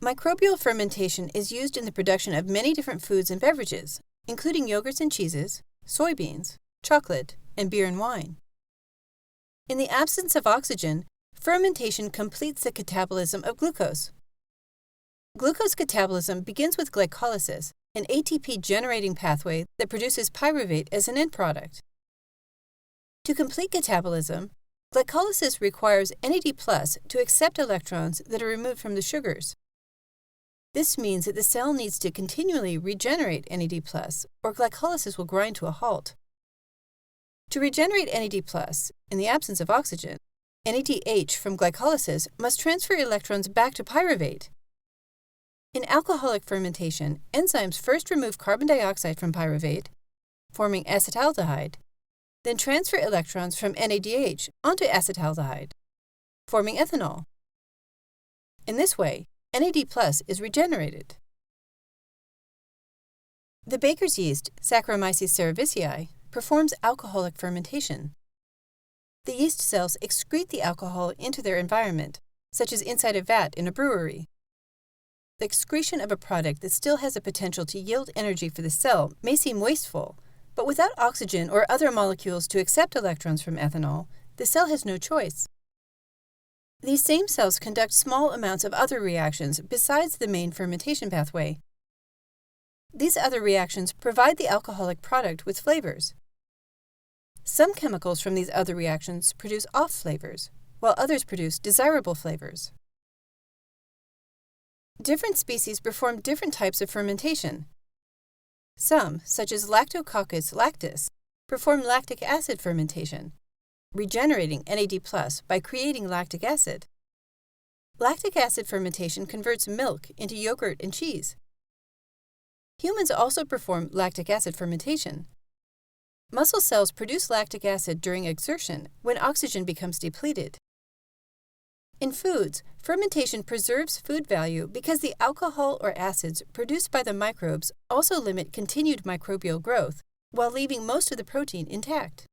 Microbial fermentation is used in the production of many different foods and beverages, including yogurts and cheeses, soybeans, chocolate, and beer and wine. In the absence of oxygen, fermentation completes the catabolism of glucose. Glucose catabolism begins with glycolysis, an ATP-generating pathway that produces pyruvate as an end product. To complete catabolism, glycolysis requires NAD+ to accept electrons that are removed from the sugars. This means that the cell needs to continually regenerate NAD+, or glycolysis will grind to a halt. To regenerate NAD+, in the absence of oxygen, NADH from glycolysis must transfer electrons back to pyruvate. In alcoholic fermentation, enzymes first remove carbon dioxide from pyruvate, forming acetaldehyde, then transfer electrons from NADH onto acetaldehyde, forming ethanol. In this way, NAD+ is regenerated. The baker's yeast, Saccharomyces cerevisiae, performs alcoholic fermentation. The yeast cells excrete the alcohol into their environment, such as inside a vat in a brewery. The excretion of a product that still has a potential to yield energy for the cell may seem wasteful, but without oxygen or other molecules to accept electrons from ethanol, the cell has no choice. These same cells conduct small amounts of other reactions besides the main fermentation pathway. These other reactions provide the alcoholic product with flavors. Some chemicals from these other reactions produce off flavors, while others produce desirable flavors. Different species perform different types of fermentation. Some, such as Lactococcus lactis, perform lactic acid fermentation, regenerating NAD+ by creating lactic acid. Lactic acid fermentation converts milk into yogurt and cheese. Humans also perform lactic acid fermentation. Muscle cells produce lactic acid during exertion when oxygen becomes depleted. In foods, fermentation preserves food value because the alcohol or acids produced by the microbes also limit continued microbial growth while leaving most of the protein intact.